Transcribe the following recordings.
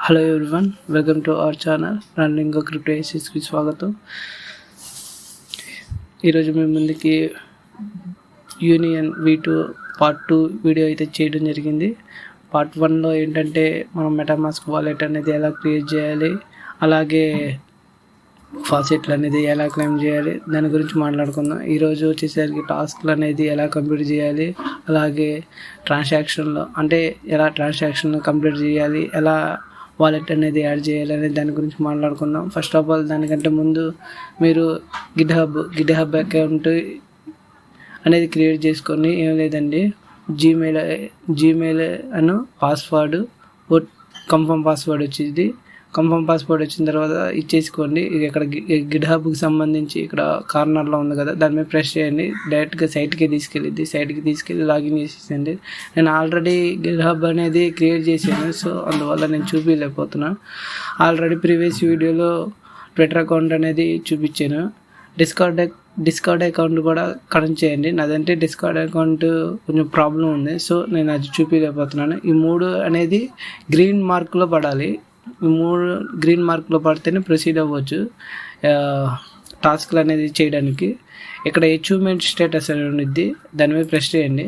Hello everyone, welcome to our channel running crypto ఏసిస్కి స్వాగతం. ఈరోజు మీ ముందుకి యూనియన్ V2 పార్ట్ 2 వీడియో అయితే చేయడం జరిగింది. పార్ట్ 1లో ఏంటంటే మనం మెటామాస్క్ వాలెట్ అనేది ఎలా క్రియేట్ చేయాలి, అలాగే ఫాసెట్లు అనేది ఎలా క్లెయిమ్ చేయాలి దాని గురించి మాట్లాడుకుందాం. ఈరోజు వచ్చేసరికి టాస్క్లు అనేది ఎలా కంప్లీట్ చేయాలి, అలాగే ట్రాన్సాక్షన్లో అంటే ఎలా ట్రాన్సాక్షన్ కంప్లీట్ చేయాలి, ఎలా వాలెట్ అనేది యాడ్ చేయాలి అనే దాని గురించి మాట్లాడుకుందాం. ఫస్ట్ ఆఫ్ ఆల్ దానికంటే ముందు మీరు గిట్హబ్ అకౌంట్ అనేది క్రియేట్ చేసుకొని, ఏం లేదండి, జీమెయిల్ అను పాస్వర్డ్ కన్ఫర్మ్ పాస్వర్డ్ వచ్చింది. కన్ఫర్మ్ పాస్వర్డ్ వచ్చిన తర్వాత ఇచ్చేసుకోండి. ఇక్కడ గిట్హబ్కి సంబంధించి ఇక్కడ కార్నర్లో ఉంది కదా, దాని మీద ప్రెస్ చేయండి. డైరెక్ట్గా సైట్కి తీసుకెళ్ళి లాగిన్ చేసేసండి. నేను ఆల్రెడీ గిట్హబ్ అనేది క్రియేట్ చేశాను, సో అందువల్ల నేను చూపించలేకపోతున్నా. ఆల్రెడీ ప్రీవియస్ వీడియోలో ట్విట్టర్ అకౌంట్ అనేది చూపించాను. డిస్కార్డ్ అకౌంట్ కూడా కనెక్ట్ చేయండి. నాదంటే డిస్కార్డ్ అకౌంట్ కొంచెం ప్రాబ్లం ఉంది, సో నేను అది చూపించలేకపోతున్నాను. ఈ 3 అనేది గ్రీన్ మార్క్లో పడాలి. ఈ 3 గ్రీన్ మార్క్లో పడితేనే ప్రొసీడ్ అవ్వచ్చు టాస్క్లు అనేది చేయడానికి. ఇక్కడ అచీవ్మెంట్ స్టేటస్ అని ఉండిద్ది, దాని మీద ప్రెస్ చేయండి.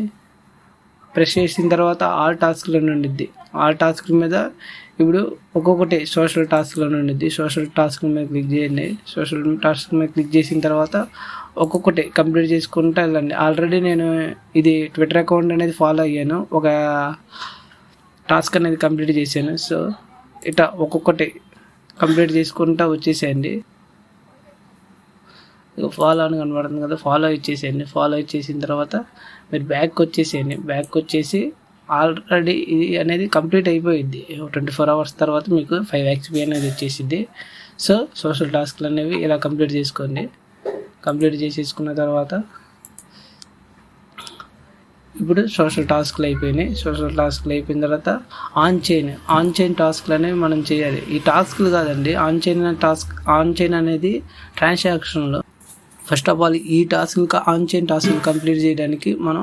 ప్రెస్ చేసిన తర్వాత ఆల్ టాస్క్లు అని ఉండిద్ది. ఆల్ టాస్క్ల మీద ఇప్పుడు ఒక్కొక్కటి సోషల్ టాస్క్లు అని ఉండిద్ది. సోషల్ టాస్క్ మీద క్లిక్ చేయండి. సోషల్ టాస్క్ మీద క్లిక్ చేసిన తర్వాత ఒక్కొక్కటి కంప్లీట్ చేసుకుంటూ వెళ్ళండి. ఆల్రెడీ నేను ఇది ట్విట్టర్ అకౌంట్ అనేది ఫాలో అయ్యాను, ఒక టాస్క్ అనేది కంప్లీట్ చేశాను. సో ఇట్లా ఒక్కొక్కటి కంప్లీట్ చేసుకుంటూ వచ్చేసేయండి. ఫాలో అని కనబడుతుంది కదా, ఫాలో ఇచ్చేసేయండి. ఫాలో ఇచ్చేసిన తర్వాత మీరు బ్యాక్ వచ్చేసేయండి. బ్యాక్ వచ్చేసి ఆల్రెడీ ఇది అనేది కంప్లీట్ అయిపోయింది. 24 hours తర్వాత మీకు 5 XP అనేది వచ్చేసింది. సో సోషల్ టాస్క్లు అనేవి ఇలా కంప్లీట్ చేసుకోండి. కంప్లీట్ చేసేసుకున్న తర్వాత ఇప్పుడు సోషల్ టాస్క్లు అయిపోయినాయి. సోషల్ టాస్క్లు అయిపోయిన తర్వాత ఆన్ చైన్ టాస్క్లు అనేవి మనం చేయాలి. ఈ టాస్క్లు కాదండి, ఆన్ చైన్ అనేది ట్రాన్సాక్షన్లో. ఫస్ట్ ఆఫ్ ఆల్ ఈ ఆన్ చైన్ టాస్క్లు కంప్లీట్ చేయడానికి మనం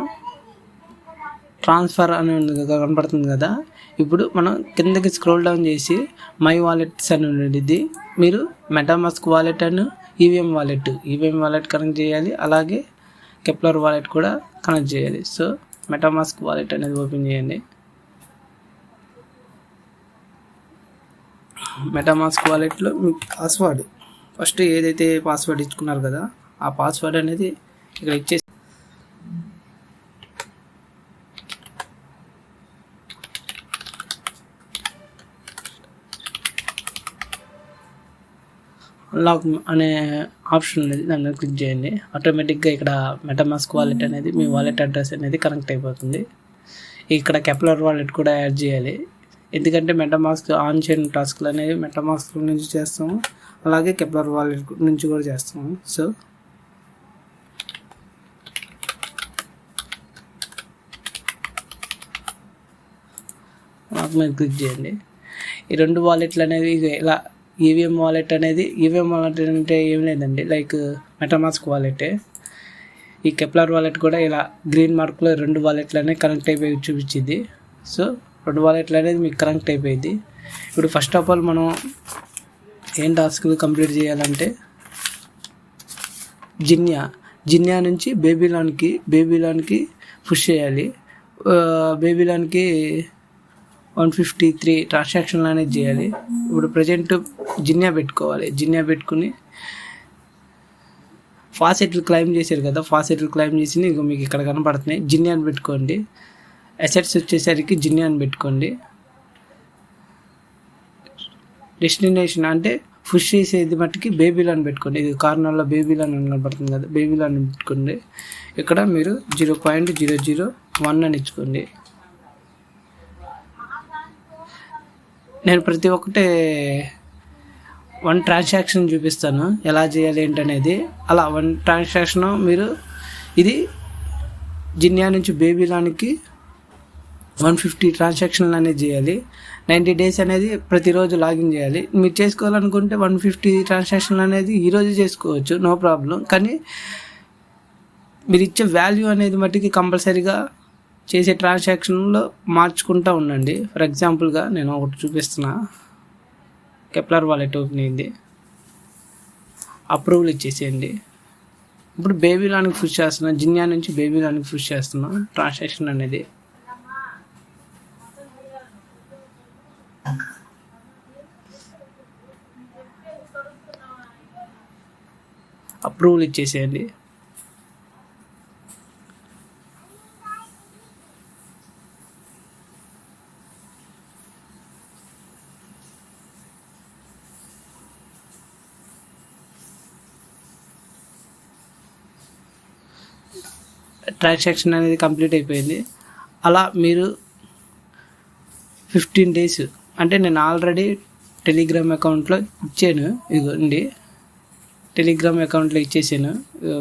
ట్రాన్స్ఫర్ అని కనపడుతుంది కదా, ఇప్పుడు మనం కిందకి స్క్రోల్ డౌన్ చేసి మై వాలెట్స్ అని ఉండేది. మీరు MetaMask wallet and EVM wallet connect చేయాలి, అలాగే కెప్లర్ వాలెట్ కూడా కనెక్ట్ చేయాలి. సో మెటామాస్క్ వాలెట్ అనేది ఓపెన్ చేయండి. మెటామాస్క్ వాలెట్లో మీ పాస్వర్డ్ ఫస్ట్ ఏదైతే పాస్వర్డ్ ఇచ్చుకున్నారు కదా, ఆ పాస్వర్డ్ అనేది ఇక్కడ ఇచ్చేసి అన్లాక్ అనే ఆప్షన్ అనేది దాన్ని క్లిక్ చేయండి. ఆటోమేటిక్గా ఇక్కడ మెటామాస్క్ వాలెట్ అనేది మీ వాలెట్ అడ్రస్ అనేది కనెక్ట్ అయిపోతుంది. ఇక్కడ కెప్లర్ వాలెట్ కూడా యాడ్ చేయాలి, ఎందుకంటే మెటామాస్క్ ఆన్ చైన్ టాస్క్లు అనేవి మెటామాస్క్ నుంచి చేస్తాము, అలాగే కెప్లర్ వాలెట్ నుంచి కూడా చేస్తాము. సో మీద క్లిక్ చేయండి. ఈ 2 వాలెట్లు అనేవి ఇలా ఈవీఎం వాలెట్ అంటే ఏం లేదండి, లైక్ మెటామాస్క్ వాలెటే. ఈ కెప్లర్ వాలెట్ కూడా ఇలా గ్రీన్ మార్క్లో 2 వాలెట్లు అనేవి కనెక్ట్ అయిపోయి చూపించింది. సో 2 వాలెట్లు అనేది మీకు కనెక్ట్ అయిపోయింది. ఇప్పుడు ఫస్ట్ ఆఫ్ ఆల్ మనం ఏం టాస్క్లు కంప్లీట్ చేయాలంటే జిన్యా నుంచి బేబీలాన్కి పుష్ చేయాలి. బేబీలాన్కి 153 ట్రాన్సాక్షన్లు అనేది చేయాలి. ఇప్పుడు ప్రజెంట్ జిన్యా పెట్టుకుని ఫాసెట్లు క్లైమ్ చేశారు కదా, ఫాసెట్లు క్లైమ్ చేసి మీకు ఇక్కడ కనపడుతున్నాయి. జిన్యాని పెట్టుకోండి. అసెట్స్ వచ్చేసరికి జిన్యాని పెట్టుకోండి. డెస్టినేషన్ అంటే పుష్ చేసేది మట్టుకి బేబీలాన్ పెట్టుకోండి. ఇది కార్నర్లో బేబీలాన్ కనపడుతుంది కదా, బేబీలాన్ పెట్టుకోండి. ఇక్కడ మీరు 0.001 అని ఇచ్చుకోండి. నేను ప్రతి ఒక్కటే 1 ట్రాన్సాక్షన్ చూపిస్తాను ఎలా చేయాలి ఏంటనేది. అలా 1 ట్రాన్సాక్షన్ మీరు ఇది జిన్యా నుంచి బేబీలాన్కి 150 ట్రాన్సాక్షన్లు అనేది చేయాలి. 90 days అనేది ప్రతిరోజు లాగిన్ చేయాలి. మీరు చేసుకోవాలనుకుంటే 150 ట్రాన్సాక్షన్లు అనేది ఈరోజు చేసుకోవచ్చు, నో ప్రాబ్లం. కానీ మీరు ఇచ్చే వాల్యూ అనేది మట్టికి కంపల్సరీగా చేసే ట్రాన్సాక్షన్లో మార్చుకుంటూ ఉండండి. ఫర్ ఎగ్జాంపుల్గా నేను ఒకటి చూపిస్తున్నా. కెప్లర్ వాలెట్ ఓపెన్ అయింది. అప్రూవల్ ఇచ్చేసేయండి. ఇప్పుడు బేబీలానికి పుష్ చేస్తున్నాం, జిన్యా నుంచి బేబీలానికి పుష్ చేస్తున్నాం ట్రాన్సాక్షన్ అనేది. అప్రూవల్ ఇచ్చేసేయండి. ట్రాన్సాక్షన్ అనేది కంప్లీట్ అయిపోయింది. అలా మీరు 15 days అంటే నేను ఆల్రెడీ టెలిగ్రామ్ అకౌంట్లో ఇచ్చాను, ఇదిగోండి టెలిగ్రామ్ అకౌంట్లో ఇచ్చేసాను.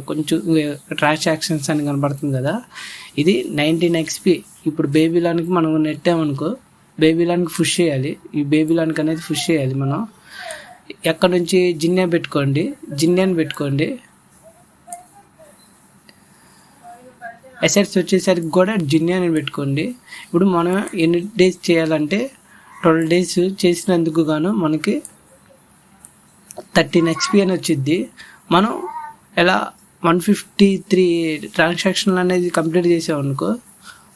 కొంచెం ట్రాన్సాక్షన్స్ అని కనబడుతుంది కదా, ఇది 19 XP. ఇప్పుడు బేబీలానికి మనం నెట్టామనుకో, బేబీలానికి పుష్ చేయాలి. ఈ బేబీలానికి అనేది పుష్ చేయాలి మనం. ఎక్కడ నుంచి జిన్యా పెట్టుకోండి, జిన్యాని పెట్టుకోండి. అసెట్స్ వచ్చేసరికి కూడా జిన్యాని పెట్టుకోండి. ఇప్పుడు మనం ఎన్ని డేస్ చేయాలంటే 12 days చేసినందుకు గాను మనకి 13 XP అని వచ్చింది. మనం ఎలా 153 ట్రాన్సాక్షన్లు అనేది కంప్లీట్ చేసామనుకో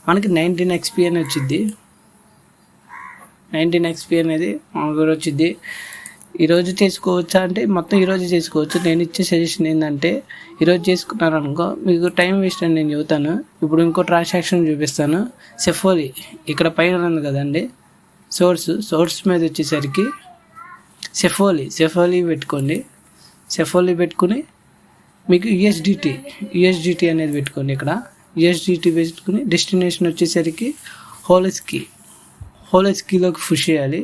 మనకి 19 XP అని వచ్చింది. 19 XP అనేది మనకు వచ్చింది. ఈరోజు చేసుకోవచ్చా అంటే మొత్తం ఈరోజు చేసుకోవచ్చు. నేను ఇచ్చే సజెషన్ ఏంటంటే ఈరోజు చేసుకున్నారనుకో మీకు టైం వేస్ట్ అని నేను చెబుతాను. ఇప్పుడు ఇంకో ట్రాన్సాక్షన్ చూపిస్తాను. సెఫోలి ఇక్కడ పైన ఉంది కదండి, సోర్స్ మీద వచ్చేసరికి సెఫోలి పెట్టుకోండి. సెఫోలి పెట్టుకుని మీకు యూఎస్డిటీ అనేది పెట్టుకోండి. ఇక్కడ యూఎస్డిటీ పెట్టుకుని డెస్టినేషన్ వచ్చేసరికి హోలెస్కీలోకి పుష్ చేయాలి.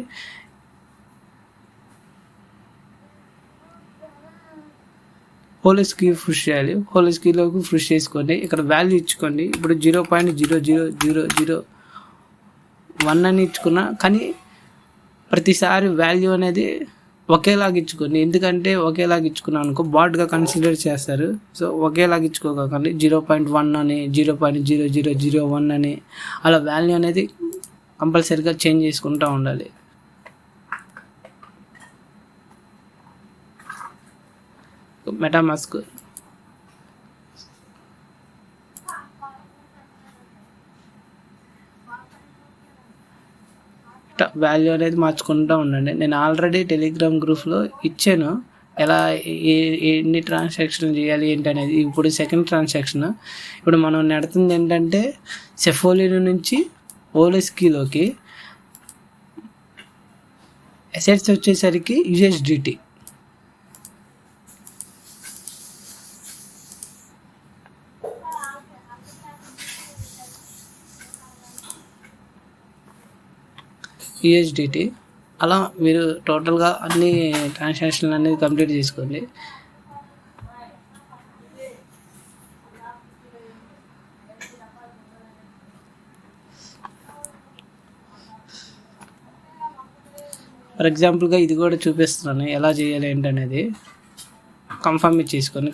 హోలెస్కీలోకి పుష్ చేసుకోండి. ఇక్కడ వాల్యూ ఇచ్చుకోండి. ఇప్పుడు 0.00001 అని ఇచ్చుకున్నా, కానీ ప్రతిసారి వాల్యూ అనేది ఒకేలాగా ఇచ్చుకోండి. ఎందుకంటే ఒకేలాగా ఇచ్చుకున్నాం అనుకో బాట్గా కన్సిడర్ చేస్తారు. సో ఒకేలాగా ఇచ్చుకోకండి. 0.1 అని, 0.0001 అని అలా వాల్యూ అనేది కంపల్సరీగా చేంజ్ చేసుకుంటూ ఉండాలి. మెటామాస్క్ వాల్యూ అనేది మార్చుకుంటూ ఉండండి. నేను ఆల్రెడీ టెలిగ్రామ్ గ్రూప్లో ఇచ్చాను ఎలా ఎన్ని ట్రాన్సాక్షన్ చేయాలి ఏంటి అనేది. ఇప్పుడు సెకండ్ ట్రాన్సాక్షన్ ఇప్పుడు మనం నడుతుంది ఏంటంటే సెఫోలి నుంచి హోలెస్కీలోకి. అసెట్స్ వచ్చేసరికి యూఎస్డిటీ. అలా మీరు టోటల్గా అన్ని ట్రాన్సాక్షన్లు అనేది కంప్లీట్ చేసుకోండి. ఫర్ ఎగ్జాంపుల్గా ఇది కూడా చూపిస్తున్నాను ఎలా చేయాలి ఏంటనేది. కన్ఫర్మ్ ఇచ్చేసుకోండి.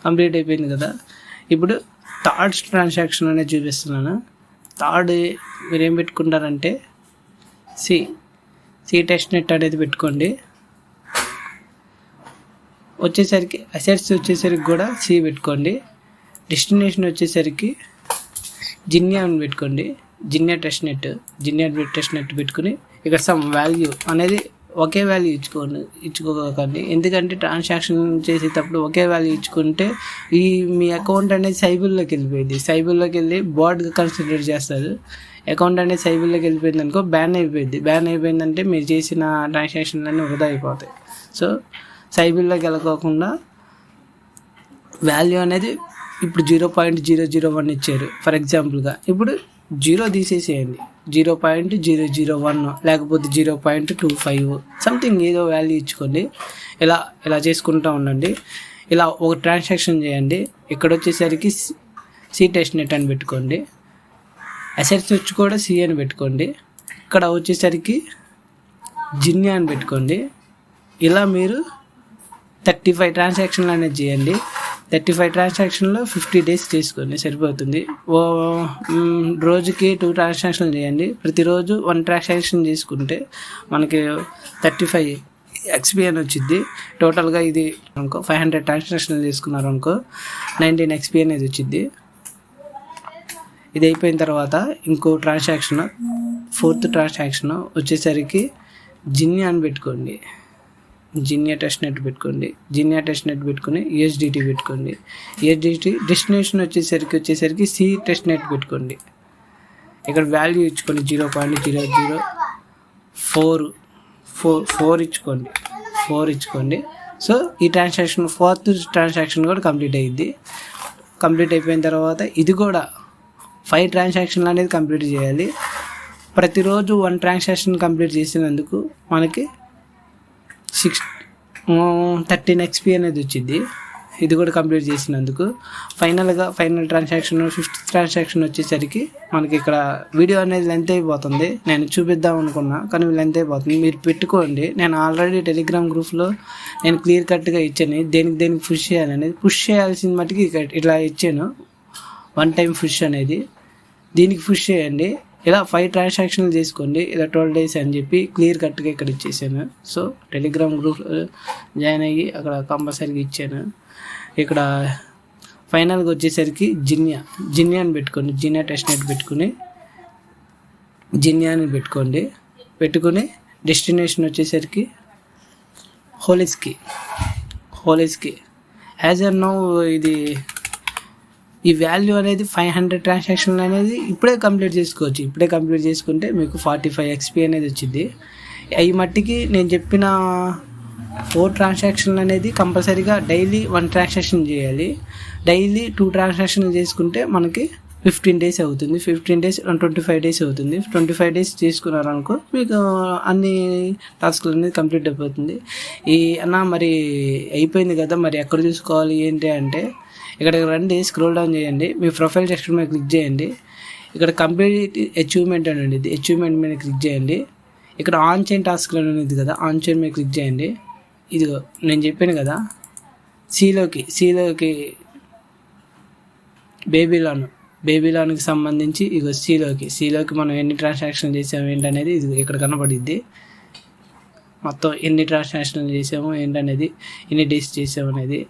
కంప్లీట్ అయిపోయింది కదా. ఇప్పుడు థర్డ్ ట్రాన్సాక్షన్ అనేది చూపిస్తున్నాను. థర్డ్ మీరు ఏం పెట్టుకుంటారంటే సి టెస్ట్ నెట్ అనేది పెట్టుకోండి. వచ్చేసరికి అసెట్స్ వచ్చేసరికి కూడా సి పెట్టుకోండి. డెస్టినేషన్ వచ్చేసరికి జిన్యా అని పెట్టుకోండి. జిన్యా టెస్ట్ నెట్ పెట్టుకుని ఇక సమ్ వాల్యూ అనేది ఒకే వాల్యూ ఇచ్చుకోకండి. ఎందుకంటే ట్రాన్సాక్షన్ చేసేటప్పుడు ఒకే వాల్యూ ఇచ్చుకుంటే మీ అకౌంట్ అనేది సైబుల్లోకి వెళ్ళిపోయింది. సైబుల్లోకి వెళ్ళి బోర్డ్గా కన్సిడర్ చేస్తారు. అకౌంట్ అనేది సైబుల్లోకి వెళ్ళిపోయింది అనుకో బ్యాన్ అయిపోయిందంటే మీరు చేసిన ట్రాన్సాక్షన్లన్నీ వృధా అయిపోతాయి. సో సైబుల్లోకి వెళ్ళకోకుండా వాల్యూ అనేది ఇప్పుడు 0.001 ఇచ్చారు ఫర్ ఎగ్జాంపుల్గా. ఇప్పుడు 0 తీసేసేయండి. 0.001 లేకపోతే 0.25 సంథింగ్ ఏదో వాల్యూ ఇచ్చుకోండి. ఇలా చేసుకుంటూ ఉండండి. ఇలా ఒక ట్రాన్సాక్షన్ చేయండి. ఇక్కడ వచ్చేసరికి సి టెస్ట్ నెట్ అని పెట్టుకోండి. అసెట్స్ వచ్చి కూడా సి అని పెట్టుకోండి. ఇక్కడ వచ్చేసరికి జిన్యా అని పెట్టుకోండి. ఇలా మీరు 35 ట్రాన్సాక్షన్లు అనేది చేయండి. 35 ట్రాన్సాక్షన్లో 50 డేస్ చేసుకోండి, సరిపోతుంది. రోజుకి 2 ట్రాన్సాక్షన్లు చేయండి. ప్రతిరోజు 1 ట్రాన్సాక్షన్ చేసుకుంటే మనకి 35 XP అని వచ్చింది. టోటల్గా ఇది అనుకో 500 ట్రాన్సాక్షన్లు చేసుకున్నారు అనుకో 19 XP అనేది వచ్చింది. ఇది అయిపోయిన తర్వాత ఇంకో ట్రాన్సాక్షన్, 4th ట్రాన్సాక్షన్ వచ్చేసరికి జిన్యా అని పెట్టుకోండి. జిన్యా టెస్ట్ నెట్ పెట్టుకోండి. జిన్యా టెస్ట్ నెట్ పెట్టుకుని USDT పెట్టుకోండి. USDT డెస్టినేషన్ వచ్చేసరికి సి టెస్ట్ నెట్ పెట్టుకోండి. ఇక్కడ వాల్యూ ఇచ్చుకోండి 0.004 ఇచ్చుకోండి. 4 ఇచ్చుకోండి. సో ఈ ట్రాన్సాక్షన్ 4th ట్రాన్సాక్షన్ కూడా కంప్లీట్ అయ్యింది. కంప్లీట్ అయిపోయిన తర్వాత ఇది కూడా 5 ట్రాన్సాక్షన్లు అనేది కంప్లీట్ చేయాలి. ప్రతిరోజు 1 ట్రాన్సాక్షన్ కంప్లీట్ చేసినందుకు మనకి 13 XP అనేది వచ్చింది. ఇది కూడా కంప్లీట్ చేసినందుకు ఫైనల్ ట్రాన్సాక్షన్ 5th ట్రాన్సాక్షన్ వచ్చేసరికి మనకి ఇక్కడ వీడియో అనేది లెంత్ అయిపోతుంది. నేను చూపిద్దాం అనుకున్నా కానీ లెంత్ అయిపోతుంది. మీరు పెట్టుకోండి. నేను ఆల్రెడీ టెలిగ్రామ్ గ్రూప్లో నేను క్లియర్ కట్గా ఇచ్చాను దేనికి పుష్ చేయాలనేది. పుష్ చేయాల్సిన మట్టుకి ఇట్లా ఇచ్చాను. 1 టైం పుష్ అనేది దీనికి పుష్ చేయండి. ఇలా 5 ట్రాన్సాక్షన్లు చేసుకోండి. ఇలా 12 డేస్ అని చెప్పి క్లియర్ కట్గా ఇక్కడ ఇచ్చేసాను. సో టెలిగ్రామ్ గ్రూప్ జాయిన్ అయ్యి అక్కడ కంపల్సరీగా ఇచ్చాను. ఇక్కడ ఫైనల్గా వచ్చేసరికి జిన్యా అని పెట్టుకోండి. జిన్యా టెస్ట్ నెట్ పెట్టుకుని జిన్యా అని పెట్టుకుని డెస్టినేషన్ వచ్చేసరికి హోలిస్కి యాజ్ ఆర్ నౌ ఇది ఈ వాల్యూ అనేది 500 ట్రాన్సాక్షన్లు అనేది ఇప్పుడే కంప్లీట్ చేసుకోవచ్చు. ఇప్పుడే కంప్లీట్ చేసుకుంటే మీకు 45 XP అనేది వచ్చింది. ఈ మట్టికి నేను చెప్పిన 4 ట్రాన్సాక్షన్లు అనేది కంపల్సరీగా డైలీ 1 ట్రాన్సాక్షన్ చేయాలి. డైలీ 2 ట్రాన్సాక్షన్లు చేసుకుంటే మనకి 15 డేస్ అవుతుంది. 15 డేస్ 25 డేస్ అవుతుంది. 25 డేస్ చేసుకున్నారనుకో మీకు అన్ని టాస్క్లు అనేది కంప్లీట్ అయిపోతుంది. మరి అయిపోయింది కదా, మరి ఎక్కడ చూసుకోవాలి ఏంటి అంటే ఇక్కడికి రండి, స్క్రోల్ డౌన్ చేయండి, మీ ప్రొఫైల్ టెక్స్ట్ మీద క్లిక్ చేయండి. ఇక్కడ కంప్లీట్ అచీవ్మెంట్ అని ఉంది. అచీవ్మెంట్ మీద క్లిక్ చేయండి. ఇక్కడ ఆన్ చైన్ టాస్క్ అని ఉంది కదా, ఆన్ చైన్ మీద క్లిక్ చేయండి. ఇదిగో నేను చెప్పాను కదా, సీలోకి బేబీలాన్కి సంబంధించి ఇదిగో సీలోకి మనం ఎన్ని ట్రాన్సాక్షన్ చేసాము ఏంటనేది ఇది ఇక్కడ కనపడిద్ది. మొత్తం ఎన్ని ట్రాన్సాక్షన్లు చేసాము ఏంటనేది, ఎన్ని డేస్ చేసాము అనేది.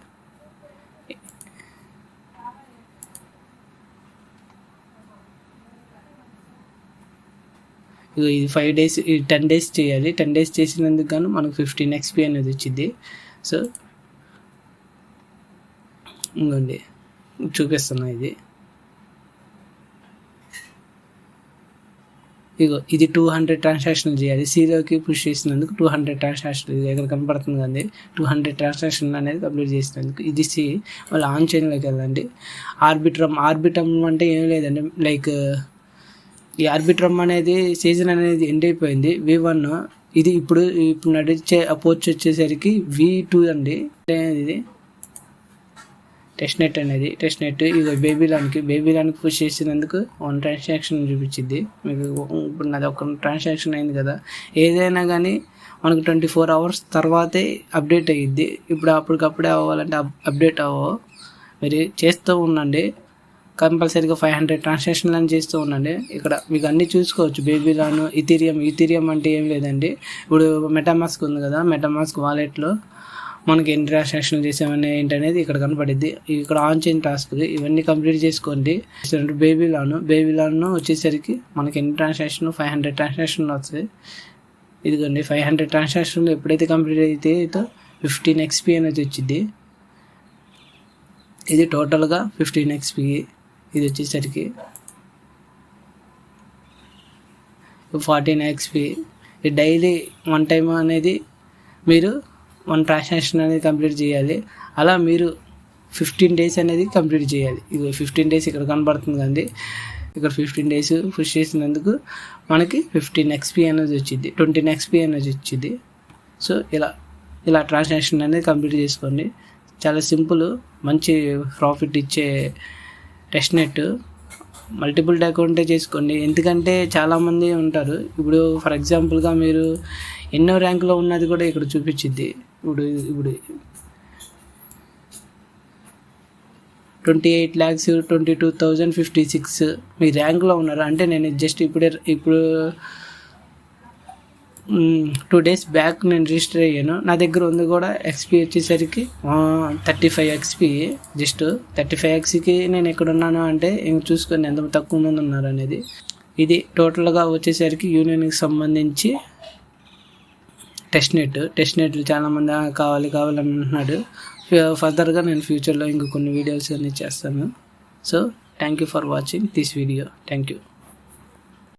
ఇది 5 డేస్, 10 డేస్ చేయాలి. 10 డేస్ చేసినందుకు గాను మనకు 15 XP అనేది వచ్చింది. సో ఇంకోండి చూపిస్తున్నా, ఇది 200 ట్రాన్సాక్షన్లు చేయాలి. సీలోకి పుష్ చేసినందుకు 200 ట్రాన్సాక్షన్లు ఇక్కడ కనపడుతుంది కదండి. 200 ట్రాన్సాక్షన్లు అనేది కంప్లీట్ చేసినందుకు ఇది సి. మళ్ళీ ఆన్ చైన్లోకి వెళ్ళండి. ఆర్బిట్రమ్ అంటే ఏం లేదండి, లైక్ ఈ ఆర్బిట్రమ్ అనేది సీజన్ అనేది ఎండ్ అయిపోయింది. V1 ఇది ఇప్పుడు నడిచే అపోచ్ వచ్చేసరికి V2 అండి. ఇది టెస్ట్ నెట్ ఇది బేబీలాన్కి పుష్ చేసినందుకు 1 ట్రాన్సాక్షన్ చూపించింది మీకు. ఇప్పుడు నాది 1 ట్రాన్సాక్షన్ అయింది కదా. ఏదైనా కానీ మనకు 24 అవర్స్ తర్వాతే అప్డేట్ అయ్యిద్ది. ఇప్పుడు అప్పటికప్పుడే అవ్వాలంటే అప్డేట్ అవ్వవు. మీరు చేస్తూ ఉండండి. కంపల్సరీగా 500 ట్రాన్సాక్షన్లు అని చేస్తూ ఉండండి. ఇక్కడ మీకు అన్నీ చూసుకోవచ్చు. బేబీలాన్, ఈథీరియం అంటే ఏం లేదండి. ఇప్పుడు మెటామాస్క్ ఉంది కదా, మెటామాస్క్ వాలెట్లో మనకి ఎన్ని ట్రాన్సాక్షన్లు చేసామని ఏంటనేది ఇక్కడ కనపడిద్ది. ఇక్కడ ఆన్ చైన్ టాస్క్ ఇవన్నీ కంప్లీట్ చేసుకోండి. బేబీలాన్ వచ్చేసరికి మనకి ఎన్ని ట్రాన్సాక్షన్ 500 ట్రాన్సాక్షన్లు వస్తాయి. ఇదిగోండి 500 ట్రాన్సాక్షన్లు ఎప్పుడైతే కంప్లీట్ అయితే 15 XP అనేది వచ్చింది. ఇది టోటల్గా 15 XP. ఇది వచ్చేసరికి 14 XP. డైలీ 1 టైం అనేది మీరు 1 ట్రాన్సాక్షన్ అనేది కంప్లీట్ చేయాలి. అలా మీరు 15 డేస్ అనేది కంప్లీట్ చేయాలి. ఇది 15 డేస్ ఇక్కడ కనబడుతుంది కదండి. ఇక్కడ 15 days పుష్ చేసినందుకు మనకి 15 XP అనేది వచ్చింది, 20 XP అనేది వచ్చింది. సో ఇలా ట్రాన్సాక్షన్ అనేది కంప్లీట్ చేసుకోండి. చాలా సింపుల్, మంచి ప్రాఫిట్ ఇచ్చే టెస్ట్నెట్. మల్టిపుల్ అకౌంటే చేసుకోండి, ఎందుకంటే చాలామంది ఉంటారు. ఇప్పుడు ఫర్ ఎగ్జాంపుల్గా మీరు ఎన్నో ర్యాంకులో ఉన్నది కూడా ఇక్కడ చూపించింది. ఇప్పుడు 28,22,056 మీ ర్యాంక్లో ఉన్నారు అంటే నేను జస్ట్ ఇప్పుడు 2 days బ్యాక్ నేను రిజిస్టర్ అయ్యాను. నా దగ్గర ఉంది కూడా XP వచ్చేసరికి 35 XP. జస్ట్ 35 XPకి నేను ఎక్కడ ఉన్నాను అంటే ఇంక చూసుకొని ఎంత తక్కువ మంది ఉన్నారు అనేది. ఇది టోటల్గా వచ్చేసరికి యూనియన్కి సంబంధించి టెస్ట్నెట్లు చాలామంది కావాలని అంటున్నాడు. ఫర్దర్గా నేను ఫ్యూచర్లో ఇంక కొన్ని వీడియోస్ అన్నీ చేస్తాను. So thank you for watching this video. Thank you.